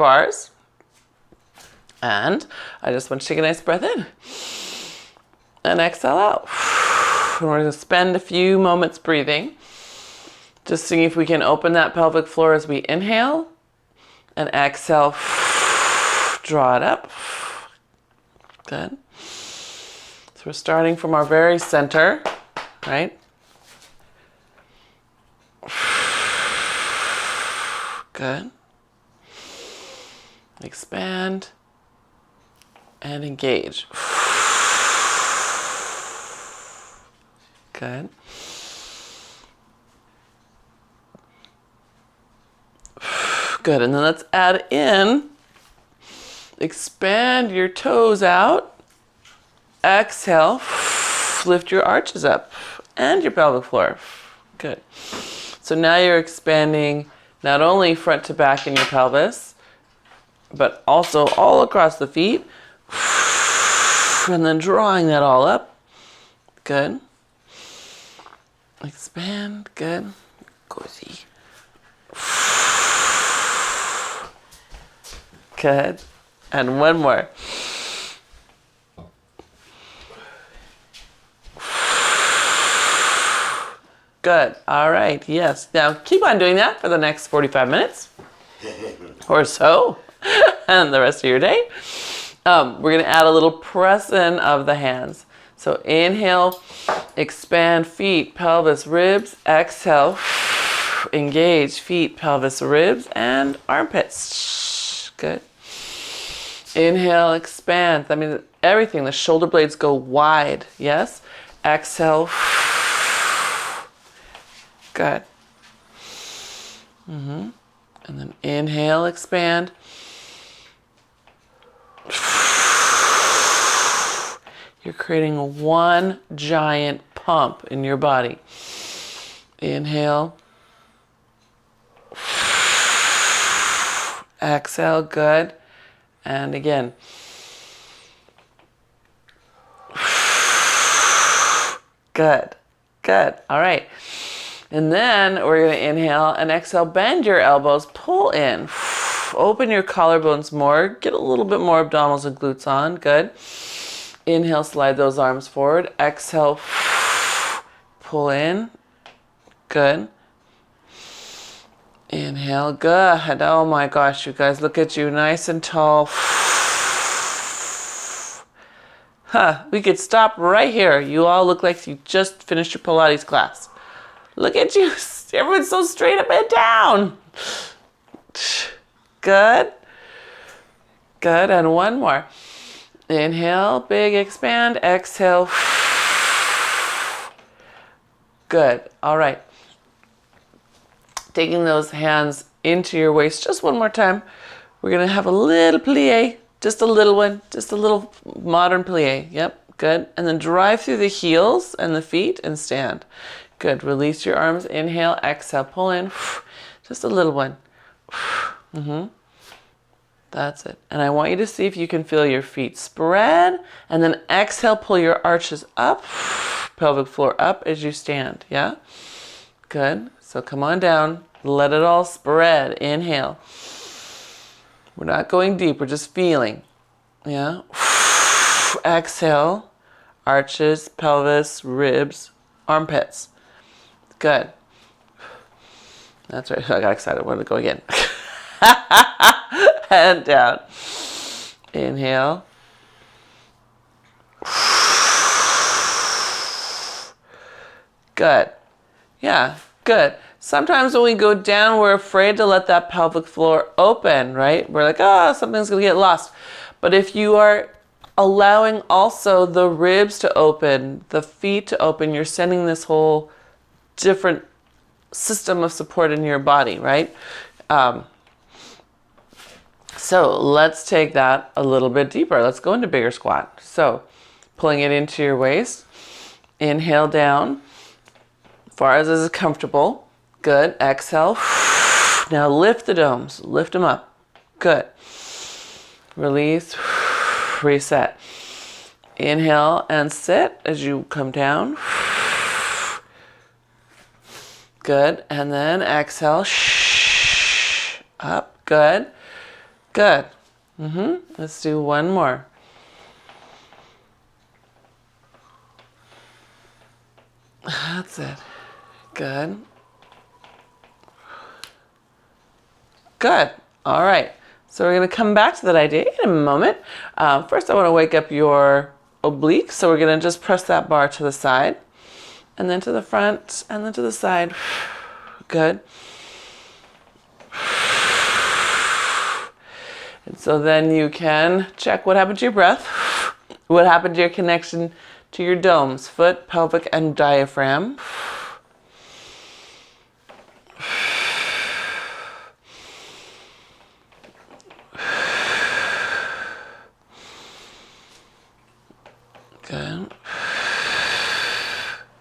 bars. And I just want you to take a nice breath in. And exhale out. And we're going to spend a few moments breathing. Just seeing if we can open that pelvic floor as we inhale. And exhale. Draw it up. Good. So we're starting from our very center, right? Good. Expand and engage. Good. Good. And then let's add in, expand your toes out. Exhale, lift your arches up and your pelvic floor. Good. So now you're expanding not only front to back in your pelvis, but also all across the feet. And then drawing that all up. Good. Expand. Good. Cozy. Good. And one more. Good. All right. Yes. Now keep on doing that for the next 45 minutes or so and the rest of your day. We're going to add a little press in of the hands. So inhale, expand feet, pelvis, ribs. Exhale, engage feet, pelvis, ribs, and armpits. Good. Inhale, expand. That means everything. The shoulder blades go wide. Yes. Exhale. Good. And then inhale, expand. You're creating one giant pump in your body. Inhale. Exhale, good. And again. Good. Good. All right. And then we're going to inhale and exhale, bend your elbows, pull in. Open your collarbones more. Get a little bit more abdominals and glutes on. Good. Inhale, slide those arms forward. Exhale, pull in. Good. Inhale, good. Oh my gosh, you guys, look at you, nice and tall. We could stop right here. You all look like you just finished your Pilates class. Look at you. Everyone's so straight up and down. Good. Good. And one more. Inhale, big expand. Exhale. Good. All right. Taking those hands into your waist just one more time. We're going to have a little plie. Just a little one. Just a little modern plie. Yep. Good. And then drive through the heels and the feet and stand. Good. Release your arms. Inhale. Exhale. Pull in. Just a little one. That's it. And I want you to see if you can feel your feet spread. And then exhale. Pull your arches up. Pelvic floor up as you stand. Yeah? Good. So come on down. Let it all spread. Inhale. We're not going deep. We're just feeling. Yeah? Exhale. Arches, pelvis, ribs, armpits. Good. That's right. I got excited. I wanted to go again. And down. Inhale. Good. Yeah, good. Sometimes when we go down, we're afraid to let that pelvic floor open, right? We're like, oh, something's going to get lost. But if you are allowing also the ribs to open, the feet to open, you're sending this whole different system of support in your body, right? So let's take that a little bit deeper. Let's go into bigger squat. So pulling it into your waist. Inhale down. As far as is comfortable. Good. Exhale. Now lift the domes. Lift them up. Good. Release. Reset. Inhale and sit as you come down. Good. And then exhale. Up. Good. Good. Let's do one more. That's it. Good. Good. All right. So we're going to come back to that idea in a moment. First, I want to wake up your obliques. So we're going to just press that bar to the side, and then to the front, and then to the side. Good. And so then you can check what happened to your breath, what happened to your connection to your domes, foot, pelvic, and diaphragm. Good.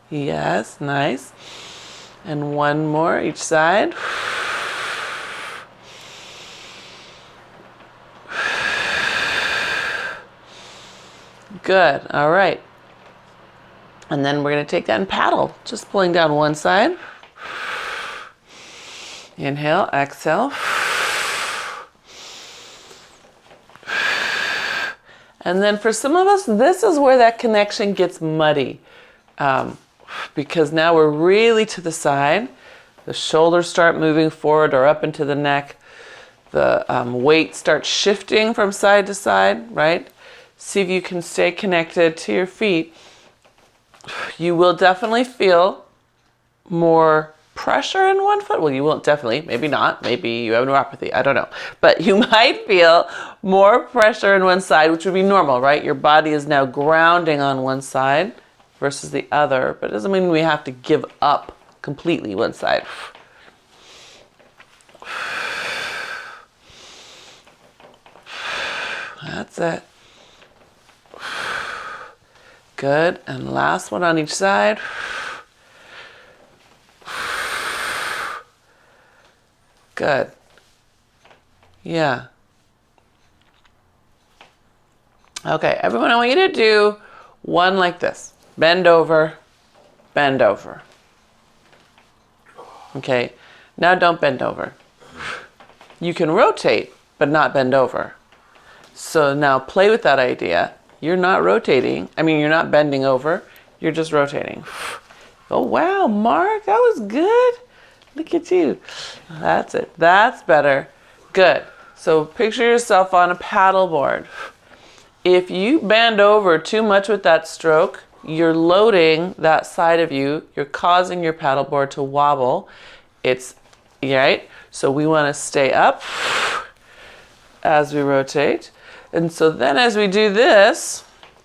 Yes, nice. And one more each side. Good. All right. And then we're going to take that and paddle, just pulling down one side. Inhale, exhale. And then for some of us, this is where that connection gets muddy, because now we're really to the side. The shoulders start moving forward or up into the neck. The weight starts shifting from side to side, right? See if you can stay connected to your feet. You will definitely feel more pressure in one foot. Well, you won't definitely, maybe not. Maybe you have neuropathy. I don't know. But you might feel more pressure in one side, which would be normal, right? Your body is now grounding on one side versus the other. But it doesn't mean we have to give up completely one side. That's it. Good. And last one on each side. Good. Yeah. Okay, everyone, I want you to do one like this. Bend over, bend over. Okay, now don't bend over. You can rotate, but not bend over. So now play with that idea. You're not rotating. I mean, you're not bending over. You're just rotating. Oh, wow, Mark, that was good. Look at you. That's it. That's better. Good. So picture yourself on a paddle board. If you bend over too much with that stroke, you're loading that side of you. You're causing your paddleboard to wobble. It's, right? So we want to stay up as we rotate. And so then as we do this,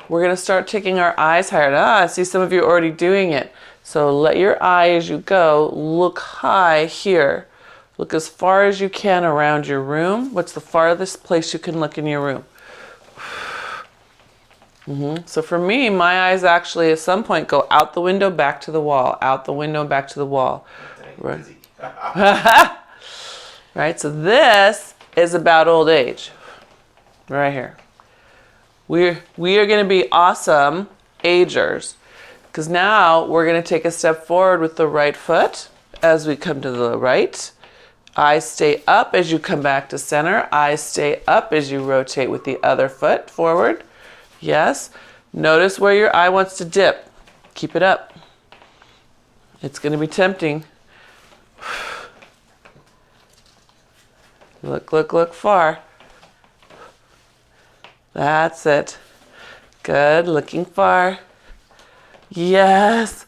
we're going to start taking our eyes higher. I see some of you already doing it. So let your eye as you go look high here. Look as far as you can around your room. What's the farthest place you can look in your room? So for me, my eyes actually at some point go out the window, back to the wall, out the window, back to the wall. Right. Right, so this is about old age. Right here. We are going to be awesome agers. Because now we're going to take a step forward with the right foot as we come to the right. Eyes stay up as you come back to center. Eyes stay up as you rotate with the other foot forward. Yes. Notice where your eye wants to dip. Keep it up. It's going to be tempting. Look, look, look far. That's it. Good. Looking far. Yes.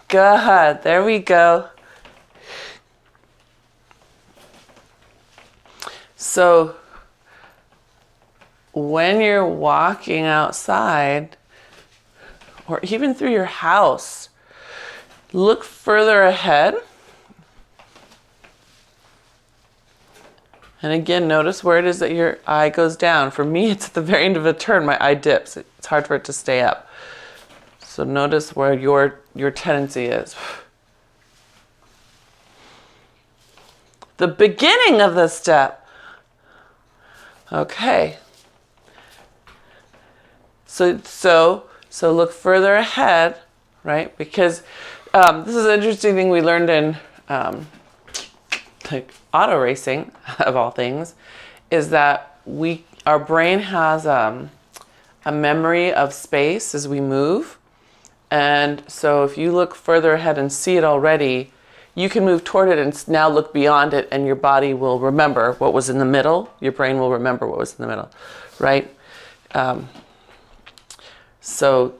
Good. There we go. So when you're walking outside or even through your house, look further ahead. And again, notice where it is that your eye goes down. For me, it's at the very end of a turn. My eye dips. It's hard for it to stay up. So notice where your tendency is. The beginning of the step. Okay. So look further ahead, right? Because this is an interesting thing we learned in like auto racing of all things, is that our brain has a memory of space as we move. And so if you look further ahead and see it already, you can move toward it and now look beyond it, and your body will remember what was in the middle. Your brain will remember what was in the middle, right? So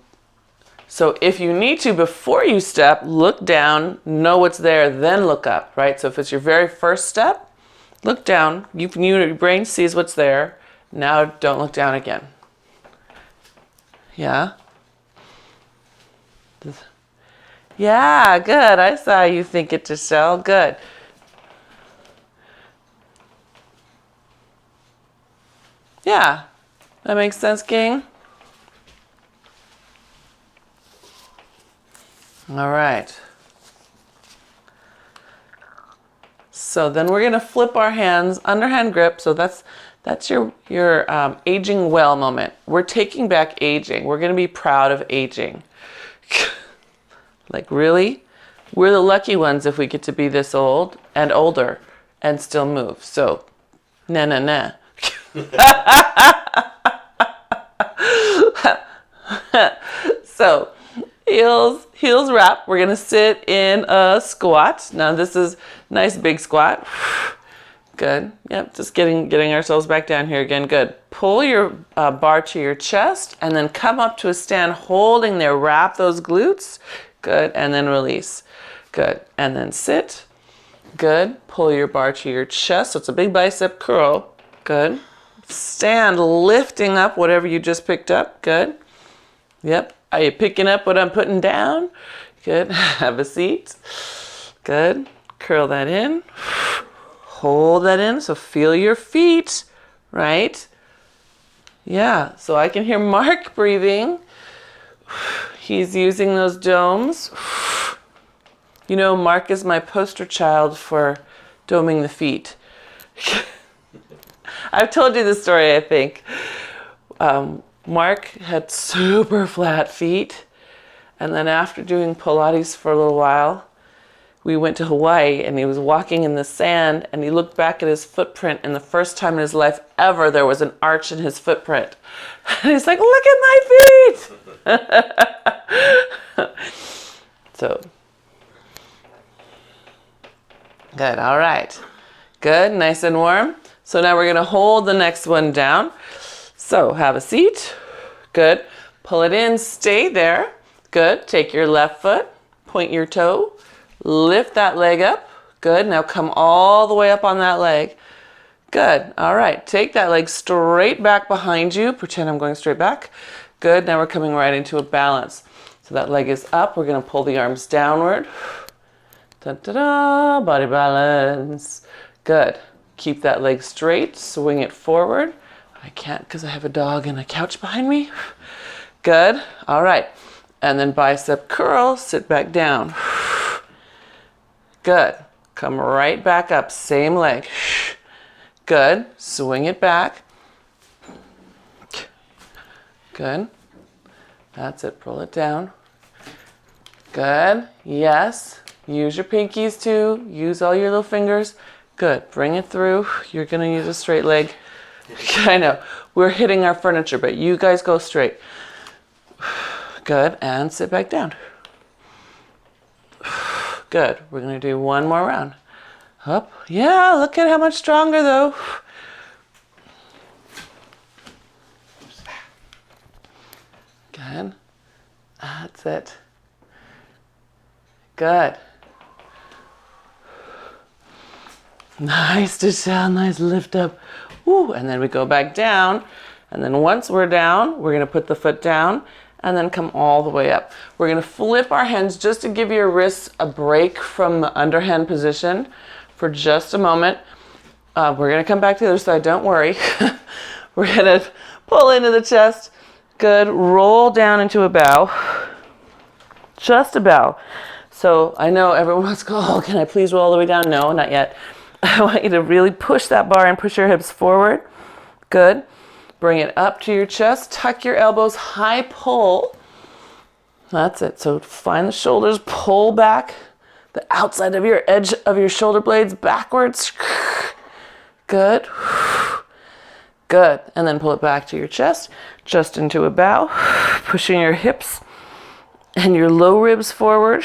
if you need to, before you step, look down, know what's there, then look up, right? So if it's your very first step, look down. Your brain sees what's there. Now don't look down again. Yeah? Yeah, good. I saw you think it, Giselle. Good. Yeah. That makes sense, King? All right. So then we're going to flip our hands, underhand grip. So that's your aging well moment. We're taking back aging. We're going to be proud of aging. Like, really? We're the lucky ones if we get to be this old and older and still move. So, nah. So, heels wrap. We're going to sit in a squat. Now, this is nice big squat. Good. Yep, just getting ourselves back down here again. Good. Pull your bar to your chest and then come up to a stand holding there. Wrap those glutes. Good. And then release. Good. And then sit. Good. Pull your bar to your chest. So it's a big bicep curl. Good. Stand lifting up whatever you just picked up. Good. Yep. Are you picking up what I'm putting down? Good. Have a seat. Good. Curl that in. Hold that in. So feel your feet, right? Yeah. So I can hear Mark breathing. He's using those domes. You know, Mark is my poster child for doming the feet. I've told you this story, I think. Mark had super flat feet. And then after doing Pilates for a little while, we went to Hawaii and he was walking in the sand and he looked back at his footprint, and the first time in his life ever there was an arch in his footprint. And he's like, look at my feet! So, good, all right. Good, nice and warm. So now we're gonna hold the next one down. So have a seat, good. Pull it in, stay there, good. Take your left foot, point your toe, lift that leg up, good. Now come all the way up on that leg. Good, all right. Take that leg straight back behind you. Pretend I'm going straight back. Good, now we're coming right into a balance. So that leg is up, we're gonna pull the arms downward. Da-da-da, body balance. Good, keep that leg straight, swing it forward. I can't because I have a dog and a couch behind me. Good, all right. And then bicep curl, sit back down. Good, come right back up, same leg. Good, swing it back. Good, that's it, pull it down. Good, yes, use your pinkies too, use all your little fingers. Good, bring it through. You're gonna use a straight leg. I know, we're hitting our furniture, but you guys go straight. Good, and sit back down. Good, we're gonna do one more round. Up, yeah, look at how much stronger though. Good, that's it. Good. Nice, Giselle, nice lift up. Woo, and then we go back down. And then once we're down, we're gonna put the foot down and then come all the way up. We're gonna flip our hands just to give your wrists a break from the underhand position for just a moment. We're gonna come back to the other side, don't worry. We're gonna pull into the chest. Good, roll down into a bow. Just a bow. So I know everyone wants to go, oh, can I please roll all the way down? No, not yet. I want you to really push that bar and push your hips forward. Good. Bring it up to your chest. Tuck your elbows, high pull. That's it. So find the shoulders, pull back the outside of your edge of your shoulder blades backwards. Good. Good. And then pull it back to your chest, just into a bow, pushing your hips and your low ribs forward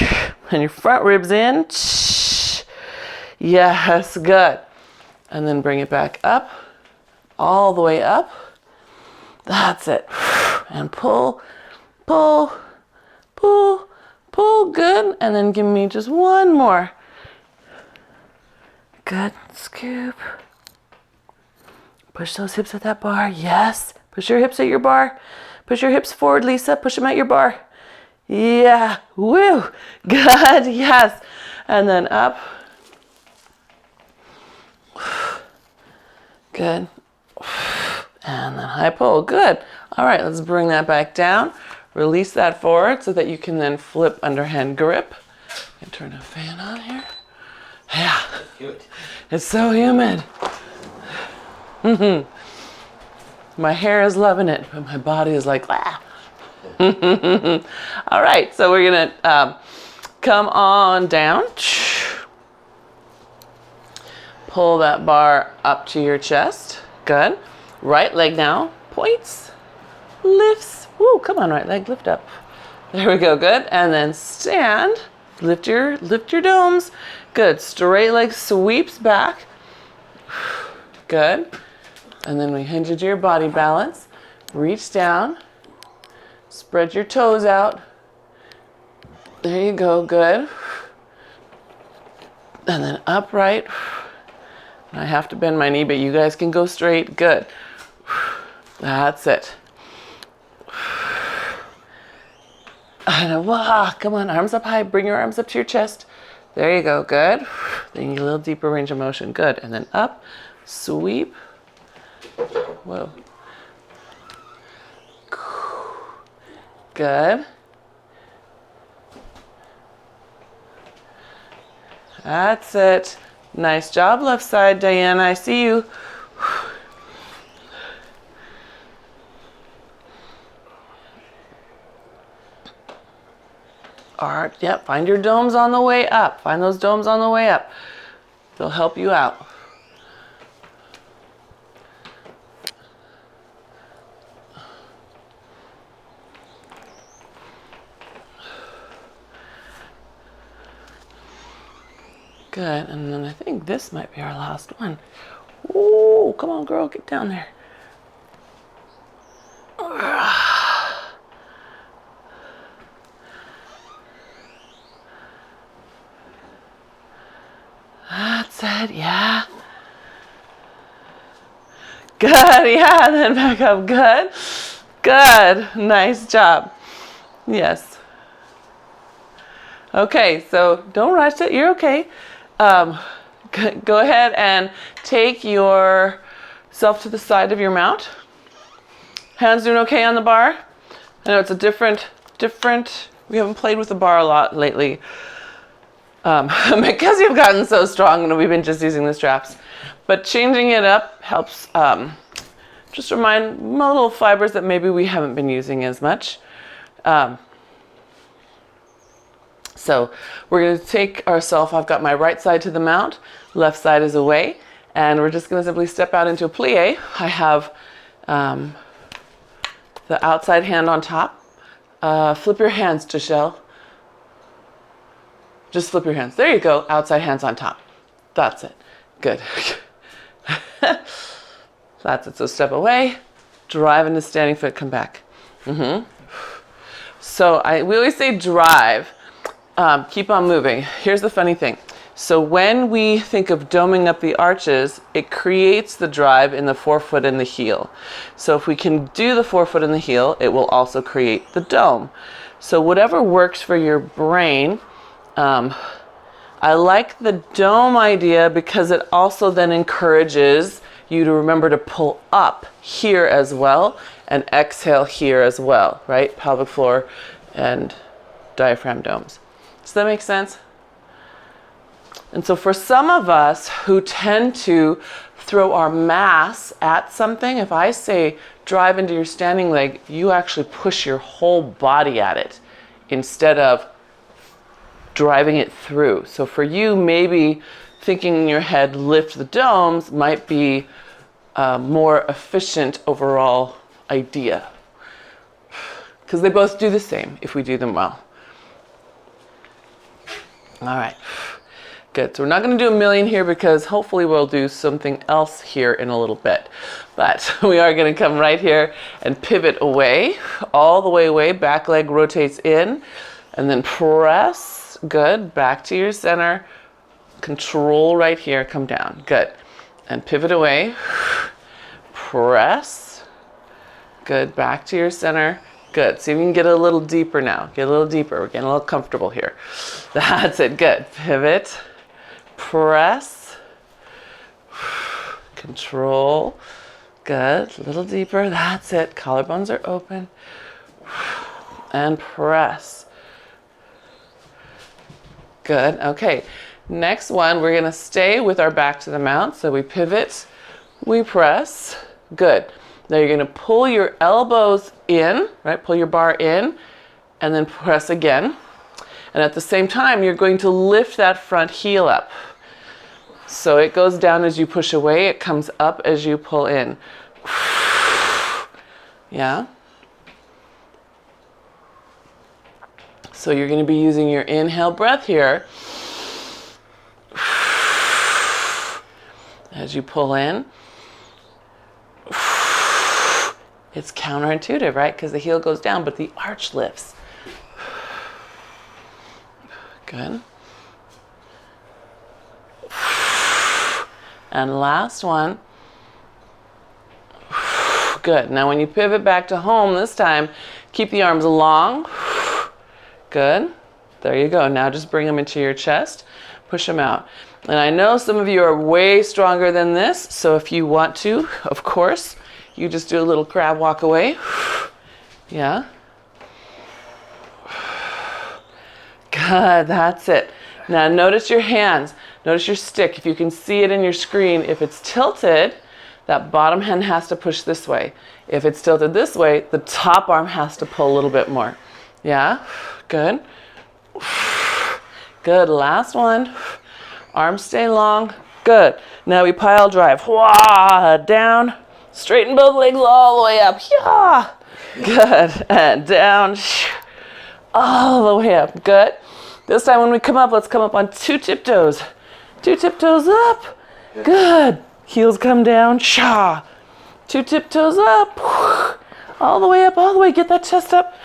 and your front ribs in. Yes, good. And then bring it back up, all the way up. That's it. And pull, pull, pull, pull. Good. And then give me just one more. Good. Scoop. Push those hips at that bar. Yes. Push your hips at your bar. Push your hips forward, Lisa. Push them at your bar. Yeah. Woo. Good. Yes. And then up. Good. And then high pull. Good. All right. Let's bring that back down. Release that forward so that you can then flip underhand grip. And turn the fan on here. Yeah. It's so humid. My hair is loving it, but my body is like, ah. All right, so we're gonna come on down. Pull that bar up to your chest. Good. Right leg now. Points. Lifts. Woo, come on, right leg, lift up. There we go, good. And then stand. Lift your domes. Good. Straight leg sweeps back. Good. And then we hinge into your body balance. Reach down. Spread your toes out. There you go, good. And then upright. I have to bend my knee, but you guys can go straight. Good. That's it. And come on, arms up high. Bring your arms up to your chest. There you go, good. Then you get a little deeper range of motion. Good. And then up, sweep. Whoa. Good. That's it. Nice job, left side, Diana. I see you. All right, yep, find your domes on the way up. Find those domes on the way up. They'll help you out. Good, and then I think this might be our last one. Ooh, come on, girl, get down there. That's it, yeah. Good, yeah, and then back up, good. Good, nice job. Yes. Okay, so don't rush it, you're okay. Go ahead and take yourself to the side of your mount. Hands doing okay on the bar? I know it's a different, we haven't played with the bar a lot lately. Because you've gotten so strong and we've been just using the straps. But changing it up helps just remind my little fibers that maybe we haven't been using as much. So we're going to take ourselves, I've got my right side to the mount, left side is away, and we're just going to simply step out into a plie. I have the outside hand on top. Flip your hands, Giselle. Just flip your hands. There you go, outside hands on top. That's it. Good. That's it. So step away, drive into standing foot, come back. So we always say drive. Keep on moving. Here's the funny thing. So when we think of doming up the arches, it creates the drive in the forefoot and the heel. So if we can do the forefoot and the heel, it will also create the dome. So whatever works for your brain. I like the dome idea because it also then encourages you to remember to pull up here as well and exhale here as well, right? Pelvic floor and diaphragm domes. Does that make sense? And so for some of us who tend to throw our mass at something, if I say drive into your standing leg, you actually push your whole body at it instead of driving it through. So for you, maybe thinking in your head, lift the domes might be a more efficient overall idea. Because they both do the same if we do them well. All right, good. So we're not going to do a million here because hopefully we'll do something else here in a little bit. But we are going to come right here and pivot away, all the way away. Back leg rotates in and then press. Good. Back to your center. Control right here. Come down. Good. And pivot away. Press. Good. Back to your center. Good. See if we can get a little deeper now. Get a little deeper. We're getting a little comfortable here. That's it. Good. Pivot. Press. Control. Good. A little deeper. That's it. Collarbones are open. And press. Good. Okay. Next one, we're going to stay with our back to the mount. So we pivot. We press. Good. Now you're going to pull your elbows in, right? Pull your bar in and then press again. And at the same time, you're going to lift that front heel up. So it goes down as you push away. It comes up as you pull in. Yeah. So you're going to be using your inhale breath here as you pull in. It's counterintuitive, right? Because the heel goes down, but the arch lifts. Good. And last one. Good. Now when you pivot back to home this time, keep the arms long. Good. There you go. Now just bring them into your chest. Push them out. And I know some of you are way stronger than this, so if you want to, of course, you just do a little crab walk away. Yeah. Good, that's it. Now notice your hands. Notice your stick. If you can see it in your screen, if it's tilted, that bottom hand has to push this way. If it's tilted this way, the top arm has to pull a little bit more. Yeah, good. Good, last one. Arms stay long. Good. Now we pile drive. Wah, down. Straighten both legs all the way up. Yeah. Good. And down. All the way up. Good. This time when we come up, let's come up on two tiptoes. Two tiptoes up. Good. Heels come down. Cha. Two tiptoes up. All the way up, all the way. Get that chest up.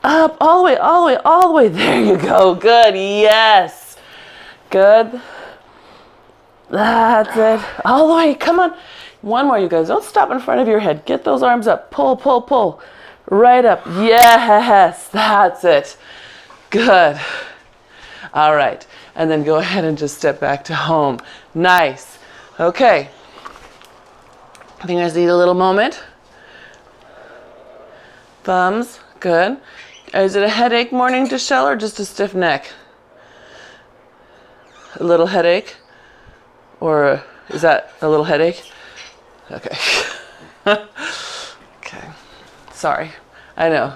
Up, all the way, all the way, all the way. There you go. Good. Yes. Good. That's it. All the way. Come on. One more, you guys. Don't stop in front of your head. Get those arms up. Pull, pull, pull. Right up. Yes. That's it. Good. All right. And then go ahead and just step back to home. Nice. Okay. Fingers need a little moment. Thumbs. Good. Is it a headache morning, Deshelle, or just a stiff neck? A little headache? Or is that a little headache? Okay. Okay. Sorry. I know.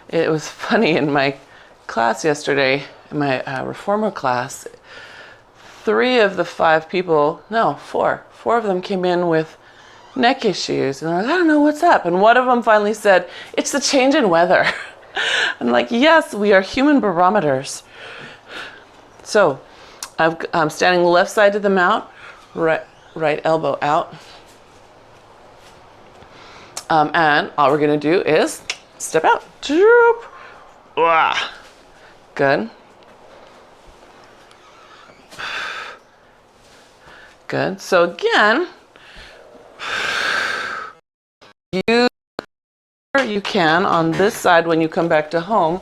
It was funny in my class yesterday, in my reformer class, 3 of the 5 people, no, 4 of them came in with neck issues. And they're like, I don't know what's up. And one of them finally said, it's the change in weather. I'm like, yes, we are human barometers. So I'm standing left side to the mount, right elbow out. And all we're going to do is step out. Droop. Good. Good. So again, you can on this side when you come back to home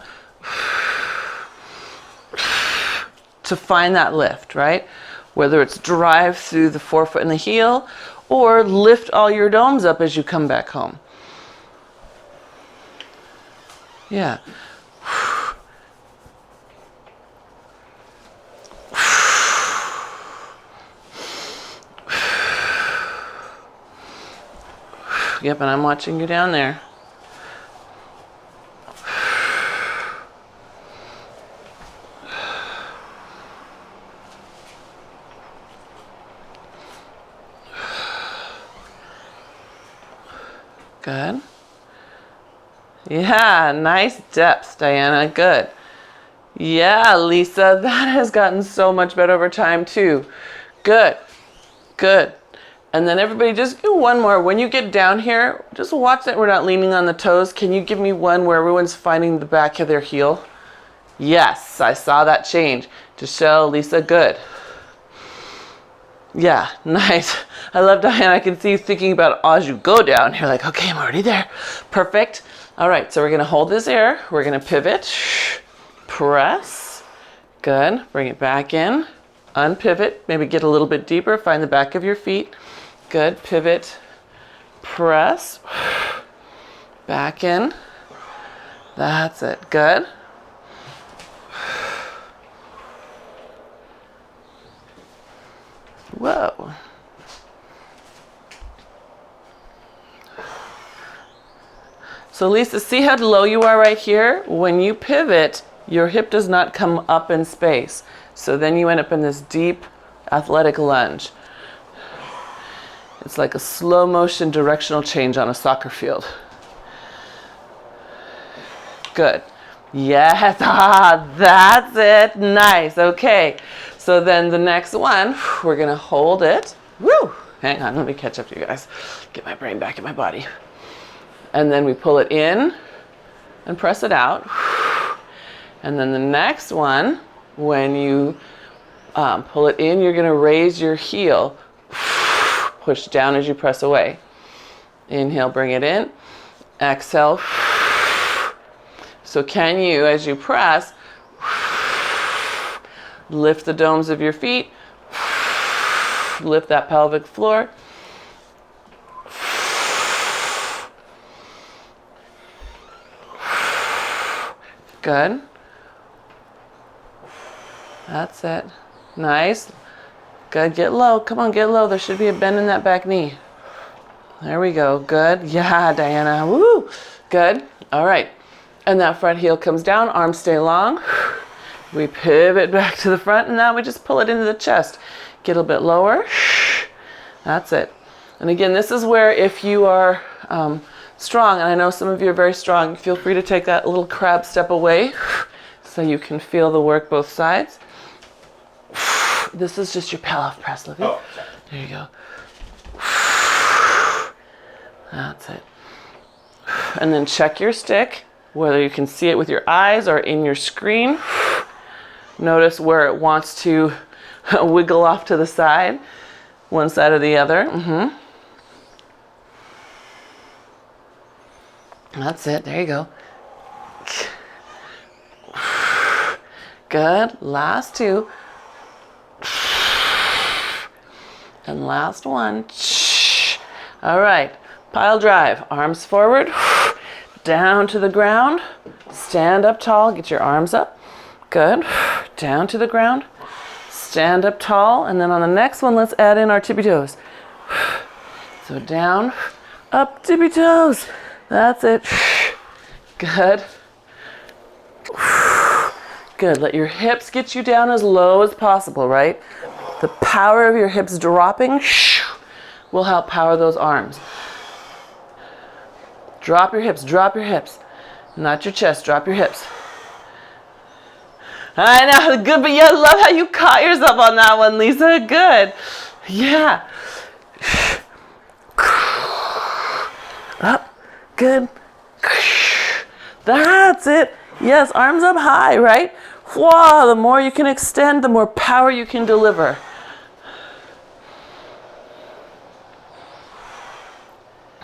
to find that lift, right? Whether it's drive through the forefoot and the heel or lift all your domes up as you come back home. Yeah. Yep, and I'm watching you down there. Good. Yeah, nice depth, Diana. Good. Yeah, Lisa, that has gotten so much better over time too. Good. Good. And then everybody just do one more. When you get down here, just watch that we're not leaning on the toes. Can you give me one where everyone's finding the back of their heel? Yes, I saw that change. Michelle, Lisa, good. Yeah, nice. I love Diana. I can see you thinking about it as you go down. You're like, okay, I'm already there. Perfect. All right, so we're gonna hold this here. We're gonna pivot, press. Good, bring it back in. Unpivot, maybe get a little bit deeper. Find the back of your feet. Good, pivot, press. Back in. That's it, good. Whoa. So Lisa, see how low you are right here? When you pivot, your hip does not come up in space. So then you end up in this deep athletic lunge. It's like a slow motion directional change on a soccer field. Good. Yes, that's it. Nice. Okay. So then the next one, we're gonna hold it. Woo! Hang on, let me catch up to you guys. Get my brain back in my body. And then we pull it in and press it out. And then the next one, when you pull it in, you're gonna raise your heel. Push down as you press away. Inhale, bring it in. Exhale. So can you, as you press, lift the domes of your feet, lift that pelvic floor. Good. That's it. Nice. Good. Get low. Come on, get low. There should be a bend in that back knee. There we go. Good. Yeah, Diana. Woo. Good. All right. And that front heel comes down. Arms stay long. We pivot back to the front, and now we just pull it into the chest. Get a little bit lower. That's it. And again, this is where if you are strong, and I know some of you are very strong, feel free to take that little crab step away so you can feel the work both sides. This is just your pull-off press, Livy. Oh, there you go. That's it. And then check your stick, whether you can see it with your eyes or in your screen. Notice where it wants to wiggle off to the side, one side or the other. That's it. There you go. Good. Last two. And last one. All right. Pile drive. Arms forward. Down to the ground. Stand up tall. Get your arms up. Good. Down to the ground. Stand up tall. And then on the next one, let's add in our tippy toes. So down, up, tippy toes. That's it. Good. Good. Let your hips get you down as low as possible, right? The power of your hips dropping will help power those arms. Drop your hips, drop your hips. Not your chest, drop your hips. I know, good, but yeah, I love how you caught yourself on that one, Lisa. Good. Yeah. Up. Good. That's it. Yes, arms up high, right? Wow, the more you can extend, the more power you can deliver.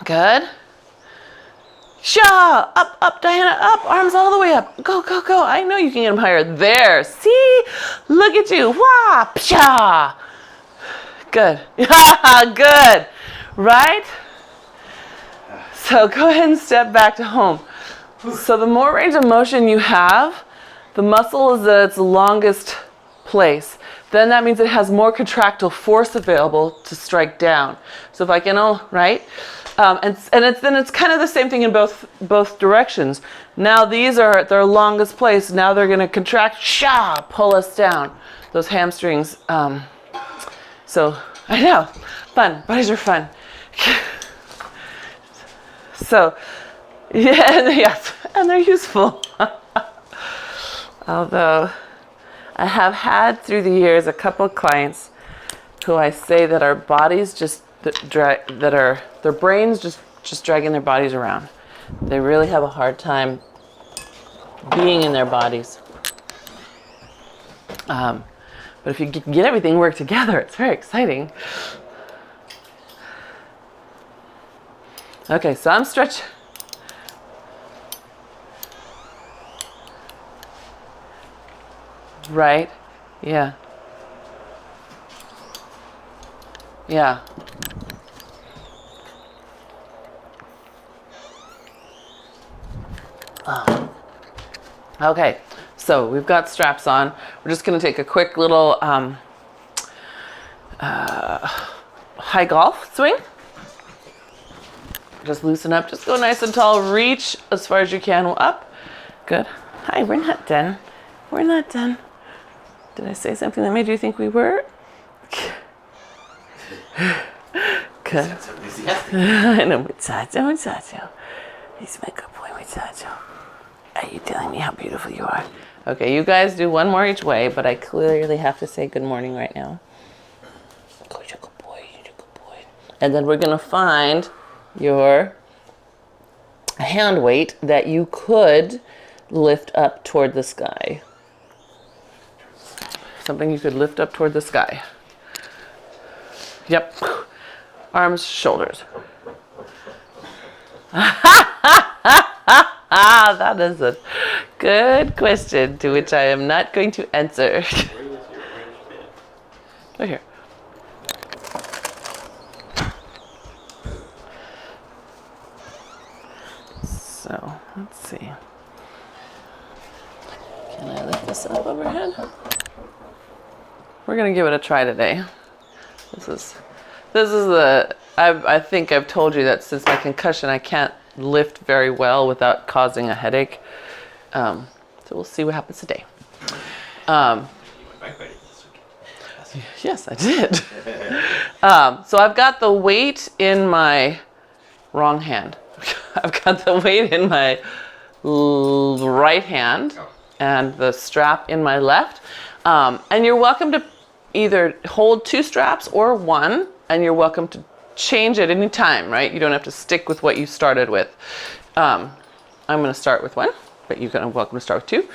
Good. Sha! Up, up, Diana, up. Arms all the way up. Go, go, go. I know you can get them higher. There. See? Look at you. Wah! Psha! Good. Good. Right? So go ahead and step back to home. So the more range of motion you have, the muscle is at its longest place. Then that means it has more contractile force available to strike down. So if I can, right? Then it's kind of the same thing in both directions. Now these are at their longest place. Now they're going to contract, pull us down. Those hamstrings. So I know, fun. Bodies are fun. So yeah, yes, and they're useful. Although I have had through the years a couple of clients who I say that our bodies just their brains just dragging their bodies around. They really have a hard time being in their bodies. But if you can get everything work together, it's very exciting. Okay, so I'm stretching. Right? Yeah. Yeah. Okay, so we've got straps on. We're just going to take a quick little high golf swing. Just loosen up. Just go nice and tall. Reach as far as you can. Up. Good. Hi, we're not done. We're not done. Did I say something that made you think we were? Good. I know, Muchacho. He's my good boy, Muchacho. Are you telling me how beautiful you are? Okay, you guys do one more each way, but I clearly have to say good morning right now. Good boy, you're a good boy. And then we're going to find your hand weight that you could lift up toward the sky. Something you could lift up toward the sky. Yep. Arms, shoulders. That is a good question to which I am not going to answer. Right here. So, let's see. Can I lift this up overhead? We're going to give it a try today. This is the, I think I've told you that since my concussion, I can't lift very well without causing a headache. So we'll see what happens today. Yes, I did. So I've got the weight in my wrong hand. I've got the weight in my right hand and the strap in my left. And you're welcome to either hold two straps or one, and you're welcome to change at any time, right? You don't have to stick with what you started with. I'm going to start with one, but you're welcome to start with two.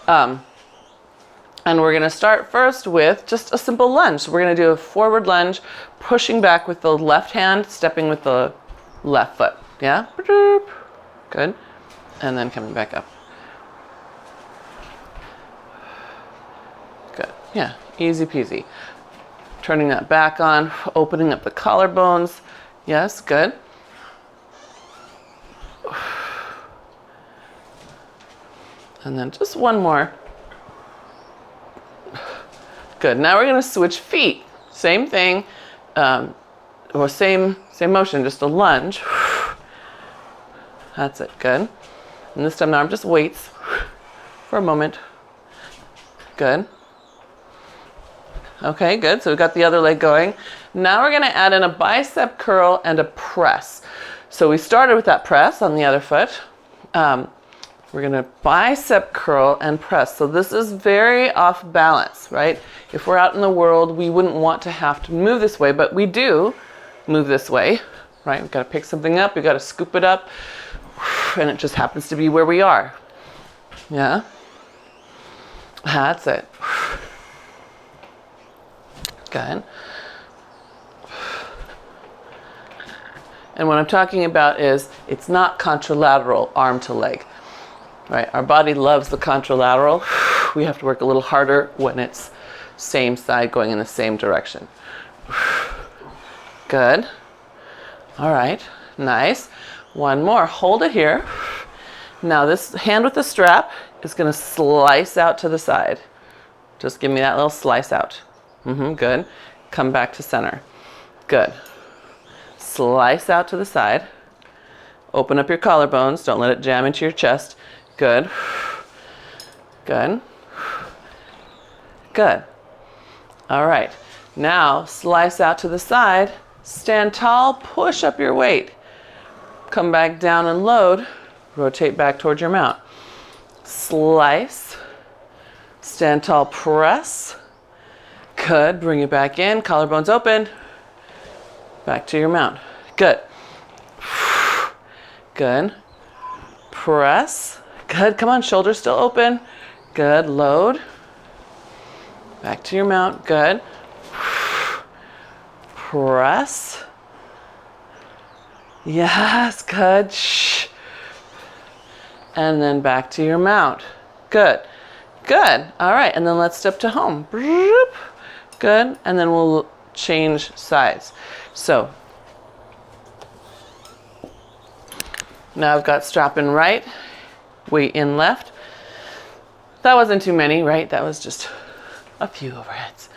And we're going to start first with just a simple lunge. So we're going to do a forward lunge, pushing back with the left hand, stepping with the left foot. Yeah? Good. And then coming back up. Good. Yeah. Easy peasy. Turning that back on, opening up the collarbones. Yes, good. And then just one more. Good. Now we're going to switch feet. Same thing, or same motion, just a lunge. That's it. Good. And this time now I'm just weights for a moment. Good. Okay, good. So we've got the other leg going. Now we're going to add in a bicep curl and a press. So we started with that press on the other foot. We're going to bicep curl and press. So this is very off balance, right? If we're out in the world, we wouldn't want to have to move this way, but we do move this way, right? We've got to pick something up. We've got to scoop it up. And it just happens to be where we are. Yeah? That's it. Good. And what I'm talking about is it's not contralateral arm to leg, right? Our body loves the contralateral. We have to work a little harder when it's same side going in the same direction. Good. All right. Nice. One more. Hold it here. Now this hand with the strap is going to slice out to the side. Just give me that little slice out. Good. Come back to center. Good. Slice out to the side. Open up your collarbones. Don't let it jam into your chest. Good. Good. Good. All right. Now slice out to the side. Stand tall. Push up your weight. Come back down and load. Rotate back towards your mount. Slice. Stand tall. Press. Good. Bring it back in. Collarbones open. Back to your mount. Good. Good. Press. Good. Come on. Shoulders still open. Good. Load. Back to your mount. Good. Press. Yes. Good. Shh. And then back to your mount. Good. Good. All right. And then let's step to home. Good. And then we'll change sides. So now I've got strap in right, weight in left. That wasn't too many, right? That was just a few overheads.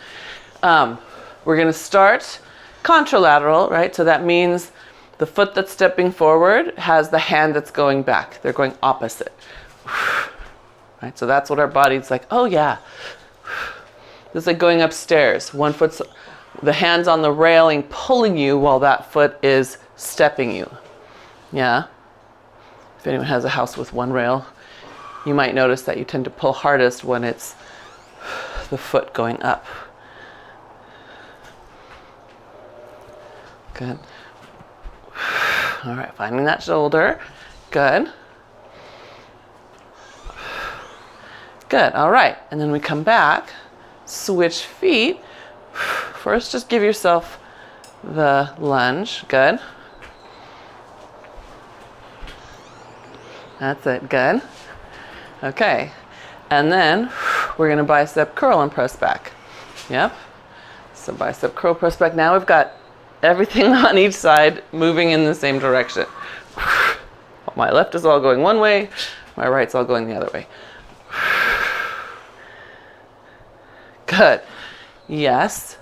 We're going to start contralateral, right? So that means the foot that's stepping forward has the hand that's going back. They're going opposite. Right? So that's what our body's like, oh yeah. It's like going upstairs. One foot's, the hand's on the railing pulling you while that foot is stepping you. Yeah? If anyone has a house with one rail, you might notice that you tend to pull hardest when it's the foot going up. Good. All right, finding that shoulder. Good. Good, all right. And then we come back, switch feet. First, just give yourself the lunge. Good. That's it, good. Okay, and then we're gonna bicep curl and press back. Yep, so bicep curl, press back. Now we've got everything on each side moving in the same direction. My left is all going one way, my right's all going the other way. Good, yes.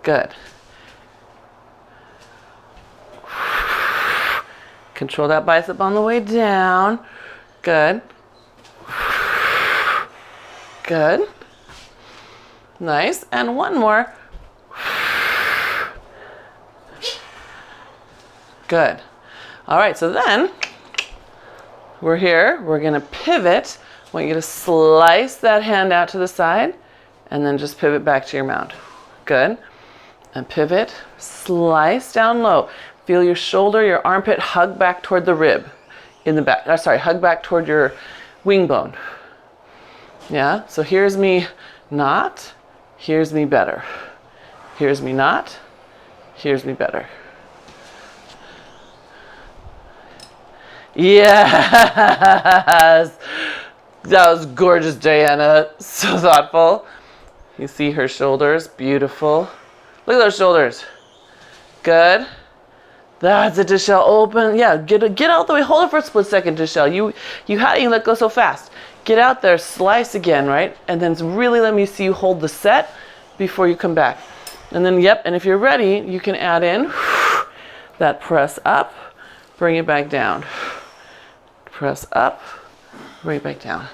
Good. Control that bicep on the way down. Good. Good. Nice. And one more. Good. All right, so then we're here. We're going to pivot. I want you to slice that hand out to the side and then just pivot back to your mount. Good. And pivot. Slice down low. Feel your shoulder, your armpit hug back toward the rib in the back. Hug back toward your wing bone. Yeah, so here's me not, here's me better. Here's me not, here's me better. Yes! That was gorgeous, Diana. So thoughtful. You see her shoulders, beautiful. Look at those shoulders. Good. That's it, Deshelle. Open. Yeah, get out the way. Hold it for a split second, Deshelle. You let go so fast. Get out there, slice again, right? And then really let me see you hold the set before you come back. And then, yep, and if you're ready, you can add in that press up, bring it back down. Press up, bring it back down.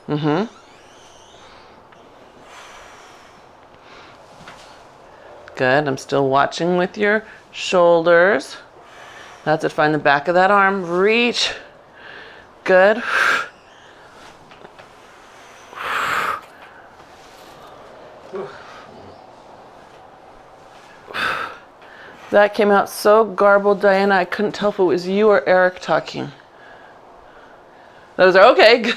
Mm-hmm. Good. I'm still watching with your shoulders. That's it. Find the back of that arm. Reach. Good. That came out so garbled, Diana. I couldn't tell if it was you or Eric talking. Those are okay.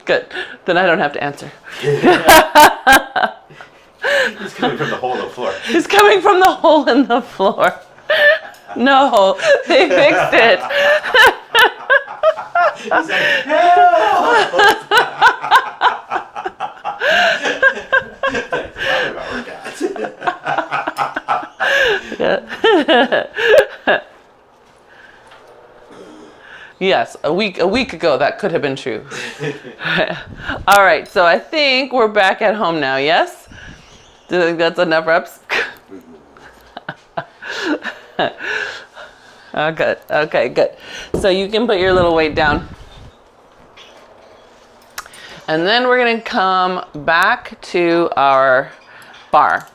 Good. Then I don't have to answer. He's coming from the hole in the floor. He's coming from the hole in the floor. No, they fixed it. He's like, help! Sorry about workouts. Yeah. Yes, a week ago that could have been true. All right, so I think we're back at home now, yes? Do you think that's enough reps? Oh, good. Okay, good. So you can put your little weight down. And then we're going to come back to our bar.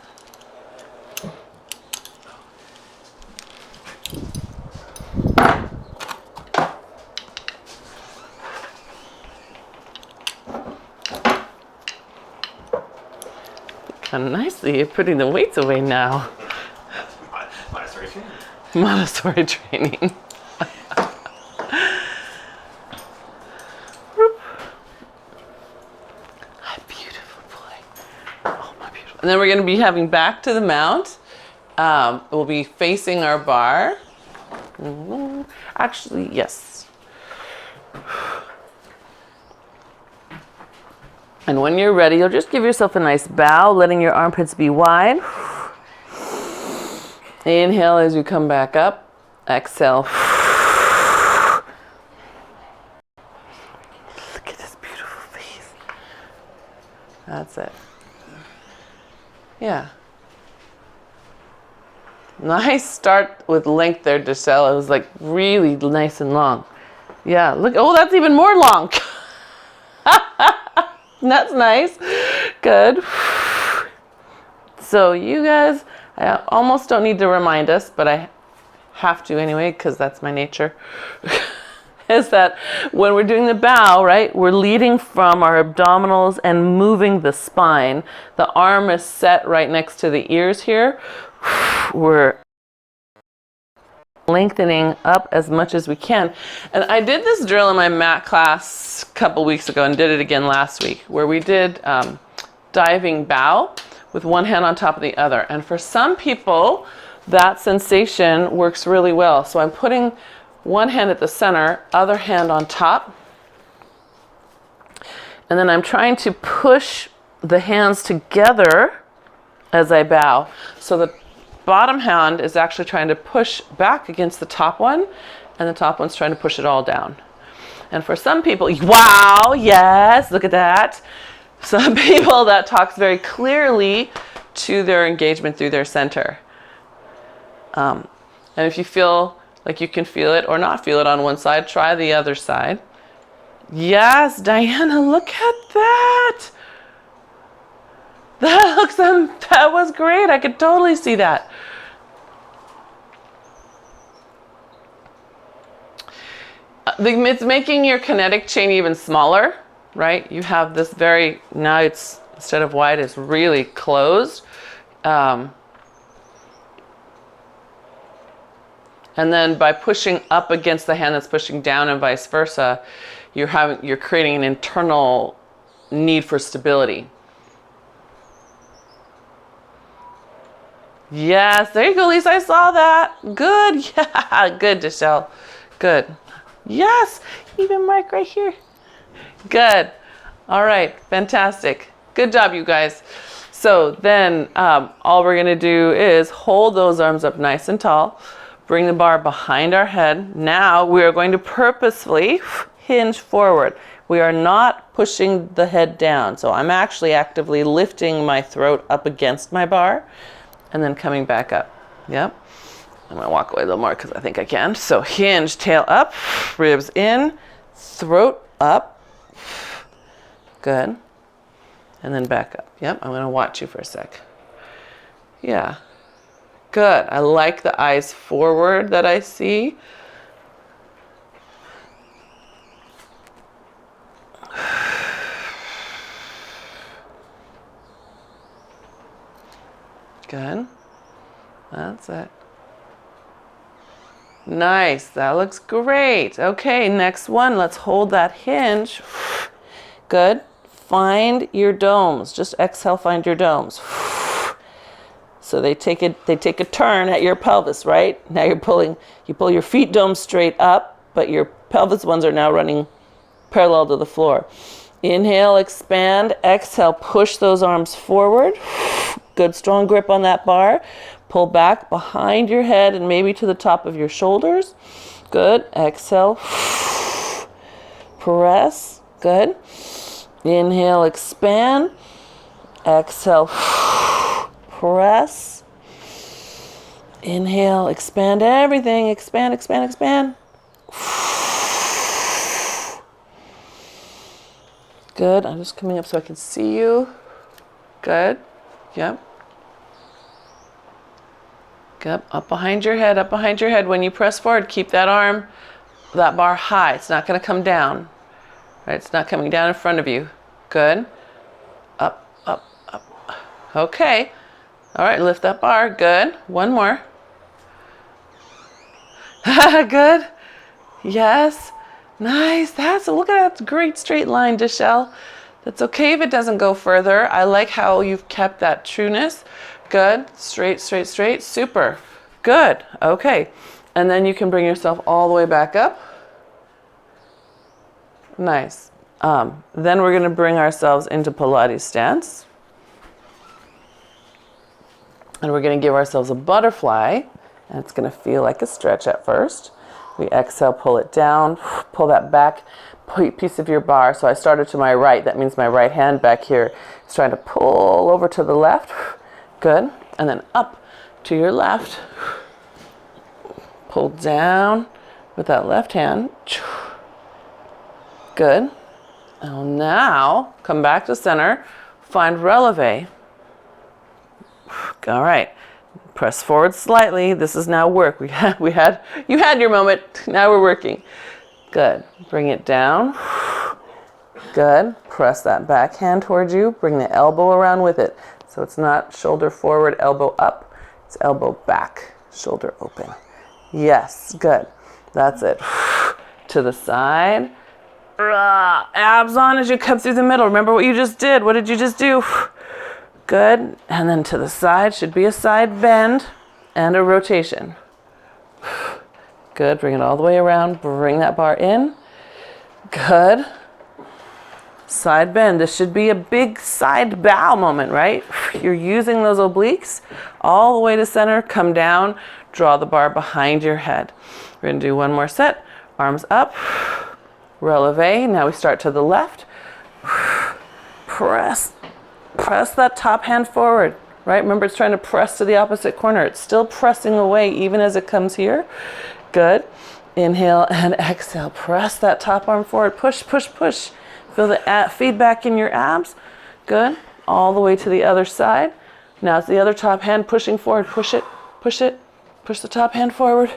Kind of nicely, you're putting the weights away now. Montessori training. Montessori training. Beautiful boy. Oh, my beautiful. And then we're going to be having back to the mount. We'll be facing our bar. Actually, yes. And when you're ready, you'll just give yourself a nice bow, letting your armpits be wide. Inhale as you come back up. Exhale. Look at this beautiful face. That's it. Yeah. Nice start with length there, Giselle. It was like really nice and long. Yeah, look. Oh, that's even more long. That's nice. Good. So you guys, I almost don't need to remind us, but I have to anyway, because that's my nature, is that when we're doing the bow, right, we're leading from our abdominals and moving the spine. The arm is set right next to the ears here. We're lengthening up as much as we can. And I did this drill in my mat class a couple weeks ago and did it again last week, where we did diving bow with one hand on top of the other. And for some people, that sensation works really well. So I'm putting one hand at the center, other hand on top. And then I'm trying to push the hands together as I bow. So the bottom hand is actually trying to push back against the top one, and the top one's trying to push it all down. And for some people, wow, yes, look at that. Some people, that talks very clearly to their engagement through their center. And if you feel like you can feel it or not feel it on one side, try the other side. Yes, Diana, look at that. That was great. I could totally see that. It's making your kinetic chain even smaller, right? You have this now it's, instead of wide, it's really closed. And then by pushing up against the hand that's pushing down and vice versa, you're creating an internal need for stability. Yes, there you go, Lisa. I saw that. Good. Yeah, good, Giselle. Good. Yes, even Mike right here. Good. All right, fantastic. Good job, you guys. So then all we're going to do is hold those arms up nice and tall. Bring the bar behind our head. Now we are going to purposefully hinge forward. We are not pushing the head down. So I'm actually actively lifting my throat up against my bar and then coming back up. Yep. I'm going to walk away a little more because I think I can. So hinge, tail up, ribs in, throat up. Good. And then back up. Yep. I'm going to watch you for a sec. Yeah. Good. I like the eyes forward that I see. Good. That's it. Nice. That looks great. Okay, next one. Let's hold that hinge. Good. Find your domes. Just exhale, find your domes. So they take a turn at your pelvis, right? Now you pull your feet dome straight up, but your pelvis ones are now running parallel to the floor. Inhale, expand. Exhale, push those arms forward. Good, strong grip on that bar. Pull back behind your head and maybe to the top of your shoulders. Good. Exhale. Press. Good. Inhale, expand. Exhale. Press. Inhale, expand everything. Expand, expand, expand. Good. I'm just coming up so I can see you. Good. Yep. Good. Up behind your head, up behind your head. When you press forward, keep that arm, that bar high. It's not going to come down. Right? It's not coming down in front of you. Good. Up, up, up. Okay. All right, lift that bar. Good. One more. Good. Yes. Nice. Look at that great straight line, Deshelle. That's okay if it doesn't go further. I like how you've kept that trueness. Good. Straight, straight, straight. Super. Good. Okay. And then you can bring yourself all the way back up. Nice. Then we're going to bring ourselves into Pilates stance. And we're going to give ourselves a butterfly. And it's going to feel like a stretch at first. We exhale, pull it down, pull that back piece of your bar. So I started to my right. That means my right hand back here is trying to pull over to the left. Good. And then up to your left. Pull down with that left hand. Good. And now come back to center. Find releve. All right. Press forward slightly. This is now work. You had your moment. Now we're working. Good. Bring it down. Good. Press that back hand towards you. Bring the elbow around with it. So it's not shoulder forward, elbow up. It's elbow back, shoulder open. Yes. Good. That's it. To the side. Abs on as you cut through the middle. Remember what you just did. What did you just do? Good. And then to the side should be a side bend and a rotation. Good. Bring it all the way around. Bring that bar in. Good. Side bend. This should be a big side bow moment, right? You're using those obliques all the way to center. Come down. Draw the bar behind your head. We're going to do one more set. Arms up. Releve. Now we start to the left. Press that top hand forward, right? Remember, it's trying to press to the opposite corner. It's still pressing away even as it comes here. Good. Inhale and exhale. Press that top arm forward. Push, push, push. Feel the feedback in your abs. Good. All the way to the other side. Now it's the other top hand pushing forward. Push it, push it. Push the top hand forward.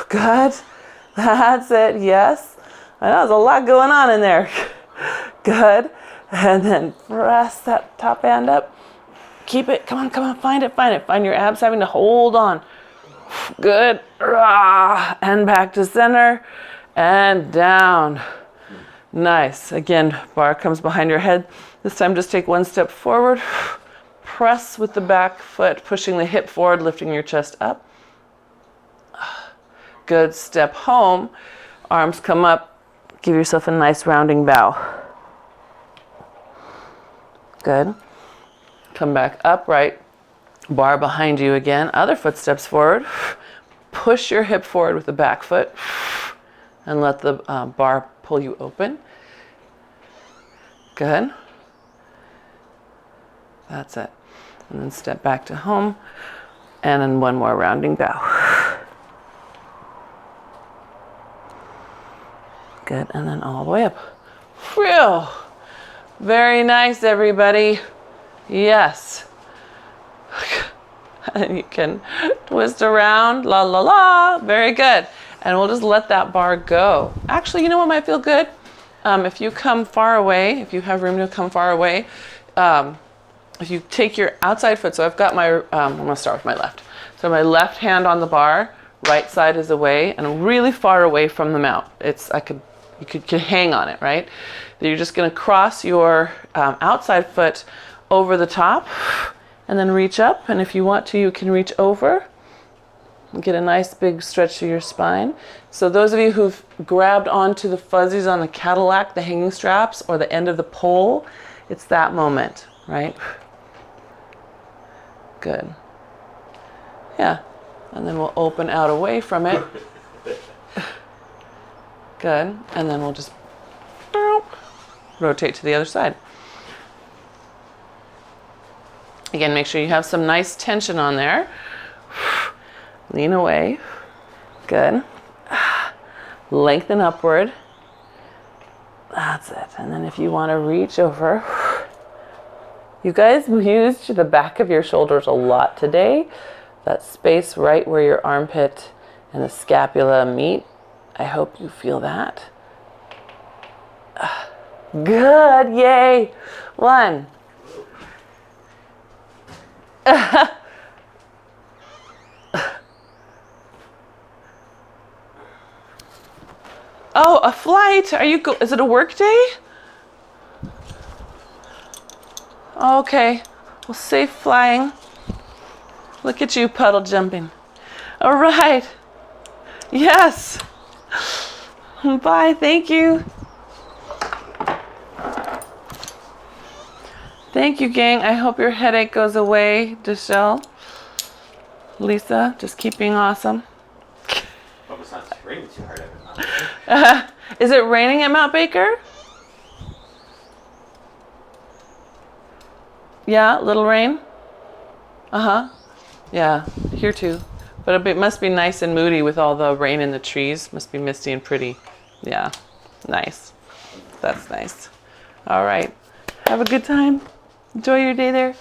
Good. That's it. Yes. I know there's a lot going on in there. Good. And then press that top hand up. Keep it. Come on, come on. Find it, find it. Find your abs having to hold on. Good. And back to center. And down. Nice. Again, bar comes behind your head. This time just take one step forward. Press with the back foot, pushing the hip forward, lifting your chest up. Good. Step home. Arms come up. Give yourself a nice rounding bow. Good. Come back upright. Bar behind you again. Other foot steps forward. Push your hip forward with the back foot and let the bar pull you open. Good. That's it. And then step back to home. And then one more rounding bow. Good. And then all the way up. Phew. Very nice, everybody. Yes. And you can twist around. La, la, la. Very good. And we'll just let that bar go. Actually, you know what might feel good? If you come far away, if you have room to come far away, if you take your outside foot, so I've got my, I'm going to start with my left. So my left hand on the bar, right side is away, and I'm really far away from the mount. You could hang on it, right? Then you're just going to cross your outside foot over the top and then reach up. And if you want to, you can reach over and get a nice big stretch to your spine. So those of you who've grabbed onto the fuzzies on the Cadillac, the hanging straps, or the end of the pole, it's that moment, right? Good. Yeah. And then we'll open out away from it. Good. And then we'll just rotate to the other side. Again, make sure you have some nice tension on there. Lean away. Good. Lengthen upward. That's it. And then if you want to reach over. You guys used the back of your shoulders a lot today. That space right where your armpit and the scapula meet. I hope you feel that. Good. Yay. 1. Oh, a flight. Is it a work day? Okay. Well, safe flying. Look at you puddle jumping. All right. Yes. Bye. Thank you. Thank you, gang. I hope your headache goes away, Deshelle. Lisa, just keep being awesome. Hope it's not raining too hard. Is it raining at Mount Baker? Yeah, little rain? Uh-huh. Yeah, here too. But it must be nice and moody with all the rain in the trees. Must be misty and pretty. Yeah, nice. That's nice. All right. Have a good time. Enjoy your day there.